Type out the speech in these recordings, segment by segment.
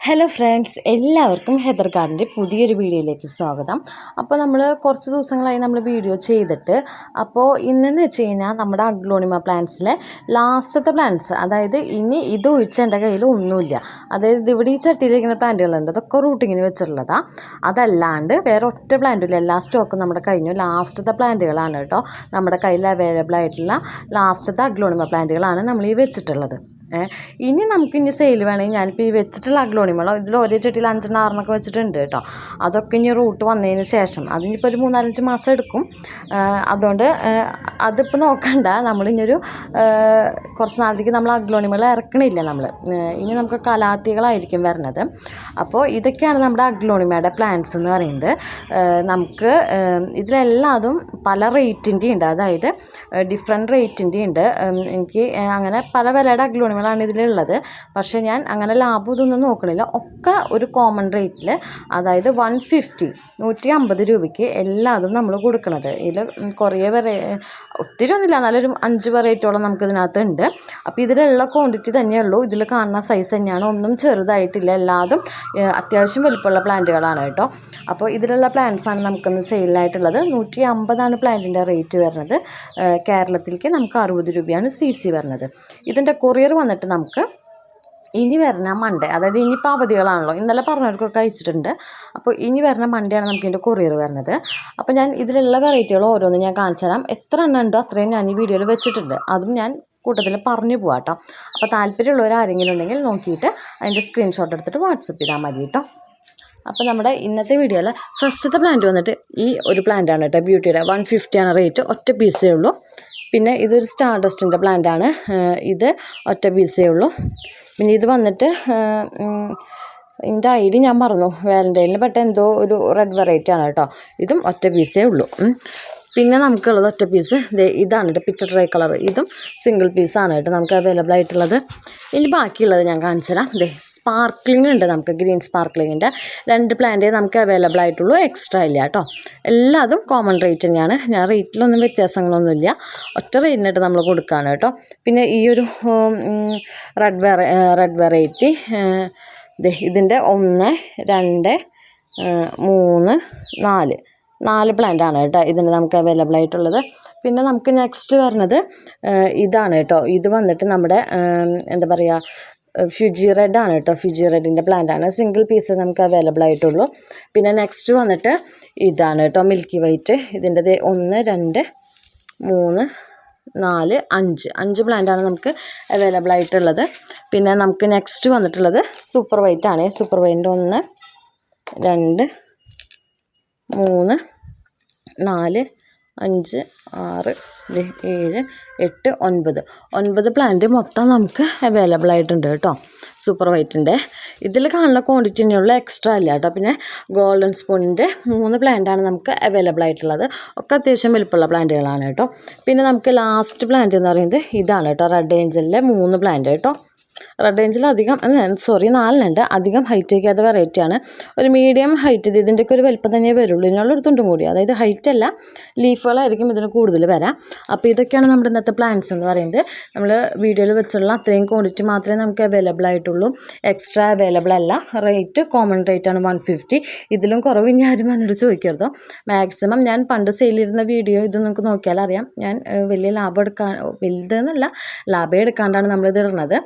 Hello friends, എല്ലാവർക്കും Heather ഗാർഡൻ്റെ പുതിയൊരു വീഡിയോയിലേക്ക് സ്വാഗതം. അപ്പോൾ നമ്മൾ കുറച്ച് ദിവസങ്ങളായി നമ്മൾ വീഡിയോ ചെയ്തിട്ട്, അപ്പോൾ ഇന്നെന്ന് വെച്ച് കഴിഞ്ഞാൽ നമ്മുടെ അഗ്ലോണിമ പ്ലാന്റ്സിലെ ലാസ്റ്റത്തെ പ്ലാന്റ്സ്, അതായത് ഇനി ഇത് ഒഴിച്ച് എൻ്റെ കയ്യിൽ ഒന്നുമില്ല. അതായത് ഇവിടെ ഈ ചട്ടിയിലിരിക്കുന്ന പ്ലാന്റുകളുണ്ട്, അതൊക്കെ റൂട്ടിങ്ങിന് വെച്ചിട്ടുള്ളതാണ്. അതല്ലാണ്ട് വേറെ ഒറ്റ പ്ലാന്റില്ല, എല്ലാ സ്റ്റോക്കും നമ്മുടെ കഴിഞ്ഞു. ലാസ്റ്റത്തെ പ്ലാന്റുകളാണ് കേട്ടോ നമ്മുടെ കയ്യിൽ അവൈലബിൾ ആയിട്ടുള്ള ലാസ്റ്റത്തെ അഗ്ലോണിമ പ്ലാന്റുകളാണ് നമ്മൾ ഈ വെച്ചിട്ടുള്ളത്. ഇനി നമുക്കിനി സെയിൽ വേണമെങ്കിൽ ഞാനിപ്പോൾ ഈ വെച്ചിട്ടുള്ള അഗ്ലോണിമകളോ ഇതിൽ ഒരേ ചെട്ടിയിൽ 5-6 വെച്ചിട്ടുണ്ട് കേട്ടോ. അതൊക്കെ ഇനി റൂട്ട് വന്നതിന് ശേഷം അതിനിപ്പോൾ ഒരു 3-5 മാസം എടുക്കും. അതുകൊണ്ട് അതിപ്പോൾ നോക്കണ്ട, നമ്മളിനിയൊരു കുറച്ച് നാളത്തേക്ക് നമ്മൾ അഗ്ലോണിമകൾ ഇറക്കണില്ല. ഇനി നമുക്ക് കലാത്തികളായിരിക്കും വരുന്നത്. അപ്പോൾ ഇതൊക്കെയാണ് നമ്മുടെ അഗ്ലോണിമയുടെ പ്ലാന്റ്സ് എന്ന് പറയുന്നത്. നമുക്ക് ഇതിലെല്ലാതും പല റേറ്റിൻ്റെ ഉണ്ട്, അതായത് ഡിഫറെൻറ്റ് റേറ്റിൻ്റെ ഉണ്ട്. എനിക്ക് അങ്ങനെ പല വിലയുടെ അഗ്ലോണിമ ാണ് ഇതിലുള്ളത്. പക്ഷേ ഞാൻ അങ്ങനെ ലാഭം ഇതൊന്നും നോക്കണില്ല. ഒക്കെ ഒരു കോമൺ റേറ്റിൽ, അതായത് 150 രൂപയ്ക്ക് എല്ലാതും നമ്മൾ കൊടുക്കണത്. ഇതിൽ കുറേ ഒത്തിരി ഒന്നുമില്ല, നല്ലൊരു 5 വെറൈറ്റിയോളം നമുക്കിതിനകത്ത് ഉണ്ട്. അപ്പോൾ ഇതിലുള്ള ക്വാണ്ടിറ്റി തന്നെയുള്ളൂ. ഇതിൽ കാണുന്ന സൈസ് തന്നെയാണ്, ഒന്നും ചെറുതായിട്ടില്ല. എല്ലാതും അത്യാവശ്യം വലുപ്പമുള്ള പ്ലാന്റുകളാണ് കേട്ടോ. അപ്പോൾ ഇതിലുള്ള പ്ലാന്റ്സാണ് നമുക്കൊന്ന് സെയിലായിട്ടുള്ളത്. 150 പ്ലാന്റിൻ്റെ റേറ്റ് വരുന്നത്. കേരളത്തിലേക്ക് നമുക്ക് 60 രൂപയാണ് CC വരുന്നത്. ഇതിൻ്റെ കൊറിയർ വന്നിട്ട് നമുക്ക് ഇനി വരുന്ന മൺഡേ, അതായത് ഇനിയിപ്പോൾ അവധികളാണല്ലോ, ഇന്നലെ പറഞ്ഞവർക്കൊക്കെ അയച്ചിട്ടുണ്ട്. അപ്പോൾ ഇനി വരുന്ന മൺഡേയാണ് നമുക്ക് ഇതിൻ്റെ കൊറിയർ വരുന്നത്. അപ്പോൾ ഞാൻ ഇതിലുള്ള വെറൈറ്റികൾ ഓരോന്നും ഞാൻ കാണിച്ചു തരാം. എത്ര എണ്ണം ഉണ്ടോ അത്രയും ഞാൻ ഈ വീഡിയോയിൽ വെച്ചിട്ടുണ്ട്. അതും ഞാൻ കൂട്ടത്തിൽ പറഞ്ഞു പോകാം കേട്ടോ. അപ്പോൾ താല്പര്യമുള്ളവർ ആരെങ്കിലും ഉണ്ടെങ്കിൽ നോക്കിയിട്ട് അതിൻ്റെ സ്ക്രീൻഷോട്ട് എടുത്തിട്ട് വാട്സപ്പ് ചെയ്താൽ മതി കേട്ടോ. അപ്പോൾ നമ്മുടെ ഇന്നത്തെ വീഡിയോയിൽ ഫസ്റ്റത്തെ പ്ലാന്റ് വന്നിട്ട് ഈ ഒരു പ്ലാന്റാണ് കേട്ടോ, ബ്യൂട്ടിയുടെ 150 റേറ്റ്. ഒറ്റ പീസേ ഉള്ളൂ. പിന്നെ ഇതൊരു സ്റ്റാർ ഡസ്റ്റിൻ്റെ പ്ലാന്റാണ്. ഇത് ഒറ്റ പീസേ ഉള്ളൂ. പിന്നെ ഇത് വന്നിട്ട് ഇതിൻ്റെ ID ഞാൻ മറന്നു, വാലന്റൈനിൽ പെട്ട എന്തോ ഒരു റെഡ് വെറൈറ്റി ആണ് കേട്ടോ. ഇതും ഒറ്റ പീസേ ഉള്ളൂ. പിന്നെ നമുക്കുള്ളത് ഒറ്റ പീസ് ഇതാണ് കേട്ടോ, പിച്ചർ ട്രൈ കളർ. ഇതും സിംഗിൾ പീസാണ് കേട്ടോ നമുക്ക് അവൈലബിൾ ആയിട്ടുള്ളത്. ഇനി ബാക്കിയുള്ളത് ഞാൻ കാണിച്ചു തരാം. സ്പാർക്ലിംഗ് ഉണ്ട് നമുക്ക്, ഗ്രീൻ സ്പാർക്ലിങ്ങിൻ്റെ 2 പ്ലാന്റേ നമുക്ക് അവൈലബിൾ ആയിട്ടുള്ളൂ, എക്സ്ട്രാ ഇല്ല കേട്ടോ. എല്ലാതും കോമൺ റേറ്റ് തന്നെയാണ്. ഞാൻ റേറ്റിലൊന്നും വ്യത്യാസങ്ങളൊന്നുമില്ല, ഒറ്റ റേറ്റിനായിട്ട് നമ്മൾ കൊടുക്കുകയാണ് കേട്ടോ. പിന്നെ ഈ ഒരു റെഡ് വെറൈറ്റി ഇതിൻ്റെ 1, 2, 3, 4 പ്ലാന്റാണ് കേട്ടോ ഇതിന് നമുക്ക് അവൈലബിൾ ആയിട്ടുള്ളത്. പിന്നെ നമുക്ക് നെക്സ്റ്റ് വരുന്നത് ഇതാണ് കേട്ടോ. ഇത് വന്നിട്ട് നമ്മുടെ എന്താ പറയുക, ഫ്യൂജി റെഡ് ആണ് കേട്ടോ. ഫ്യൂജി റെഡിൻ്റെ പ്ലാന്റാണ്, സിംഗിൾ പീസ് നമുക്ക് അവൈലബിൾ ആയിട്ടുള്ളൂ. പിന്നെ നെക്സ്റ്റ് വന്നിട്ട് ഇതാണ് കേട്ടോ, മിൽക്കി വൈറ്റ്. ഇതിൻ്റെ 1, 2, 3, 4, 5 പ്ലാന്റാണ് നമുക്ക് അവൈലബിൾ ആയിട്ടുള്ളത്. പിന്നെ നമുക്ക് നെക്സ്റ്റ് വന്നിട്ടുള്ളത് സൂപ്പർ വൈറ്റ് ആണ്. സൂപ്പർ വൈറ്റിൻ്റെ 1, 2, 3, 4, 5, 6, 7, 8, 9 പ്ലാന്റ് മൊത്തം നമുക്ക് അവൈലബിൾ ആയിട്ടുണ്ട് കേട്ടോ, സൂപ്പർ വൈറ്റിൻ്റെ. ഇതിൽ കാണുന്ന ക്വാണ്ടിറ്റി തന്നെയുള്ള, എക്സ്ട്രാ ഇല്ല കേട്ടോ. പിന്നെ ഗോൾഡൻ സ്പൂണിൻ്റെ 3 പ്ലാന്റാണ് നമുക്ക് അവൈലബിൾ ആയിട്ടുള്ളത്. ഒക്കെ അത്യാവശ്യം വലുപ്പമുള്ള പ്ലാന്റുകളാണ് കേട്ടോ. പിന്നെ നമുക്ക് ലാസ്റ്റ് പ്ലാന്റ് എന്ന് പറയുന്നത് ഇതാണ് കേട്ടോ, റെഡ് ഏഞ്ചലിലെ 3 പ്ലാന്റ് കേട്ടോ. റെഡ് ഏഞ്ചൽ അധികം 4 അധികം ഹൈറ്റ് വയ്ക്കാത്ത വെറൈറ്റിയാണ്. ഒരു മീഡിയം ഹൈറ്റ്, ഇതിൻ്റെയൊക്കെ ഒരു വലുപ്പം തന്നെ വരുള്ളൂ. ഇതിനുള്ളൊരു തുണ്ടും കൂടി, അതായത് ഹൈറ്റ് അല്ല, ലീഫുകളായിരിക്കും ഇതിന് കൂടുതൽ വരാം. അപ്പോൾ ഇതൊക്കെയാണ് നമ്മുടെ ഇന്നത്തെ പ്ലാന്റ്സ് എന്ന് പറയുന്നത്. നമ്മൾ വീഡിയോയിൽ വെച്ചുള്ള അത്രയും ക്വാണ്ടിറ്റി മാത്രമേ നമുക്ക് അവൈലബിൾ ആയിട്ടുള്ളൂ, എക്സ്ട്രാ അവൈലബിൾ അല്ല. റേറ്റ് കോമൺ റേറ്റാണ് 150. ഇതിലും കുറവ് ഇനി ആരും എന്നോട് ചോദിക്കരുതോ. മാക്സിമം ഞാൻ പണ്ട് സെയിലിരുന്ന വീഡിയോ ഇത് നമുക്ക് നോക്കിയാൽ അറിയാം, ഞാൻ വലിയ ലാഭം വലുതെന്നല്ല, ലാഭം എടുക്കാണ്ടാണ് നമ്മളിത് ഇടുന്നത്.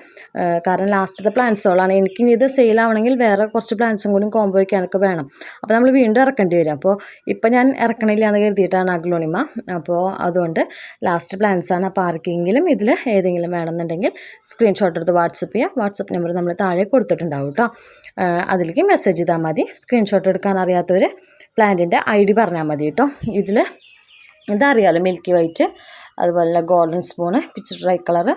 കാരണം ലാസ്റ്റത്തെ പ്ലാന്റ്സുകളാണ്. എനിക്കിനി ഇത് സെയിലാവണമെങ്കിൽ വേറെ കുറച്ച് പ്ലാന്റ്സും കൂടി കോംബോ വയ്ക്കാനൊക്കെ വേണം. അപ്പോൾ നമ്മൾ വീണ്ടും ഇറക്കേണ്ടി വരും. അപ്പോൾ ഇപ്പം ഞാൻ ഇറക്കണില്ല എന്ന് കരുതിയിട്ടാണ് അഗ്ലോണിമ. അപ്പോൾ അതുകൊണ്ട് ലാസ്റ്റ് പ്ലാന്റ്സാണ്. അപ്പോൾ ആർക്കെങ്കിലും ഇതിൽ ഏതെങ്കിലും വേണമെന്നുണ്ടെങ്കിൽ സ്ക്രീൻഷോട്ട് എടുത്ത് വാട്സപ്പ് ചെയ്യാം. വാട്സപ്പ് നമ്പർ നമ്മൾ താഴെ കൊടുത്തിട്ടുണ്ടാവും കേട്ടോ. അതിലേക്ക് മെസ്സേജ് ചെയ്താൽ മതി. സ്ക്രീൻഷോട്ട് എടുക്കാൻ അറിയാത്തവർ പ്ലാന്റിൻ്റെ ID പറഞ്ഞാൽ മതി കേട്ടോ. ഇതറിയാമല്ലോ, മിൽക്കി വൈറ്റ്, അതുപോലെ golden spoon, pitcher dry colour,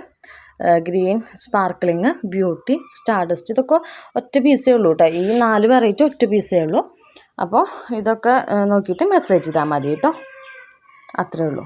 green sparkling, beauty, stardust, ഇതൊക്കെ ഒറ്റ പീസേ ഉള്ളൂ കേട്ടോ. ഈ 4 വെറൈറ്റി ഒറ്റ പീസേ ഉള്ളൂ. അപ്പോൾ ഇതൊക്കെ നോക്കിയിട്ട് മെസ്സേജ് ചെയ്താൽ മതി കേട്ടോ. അത്രേ ഉള്ളൂ.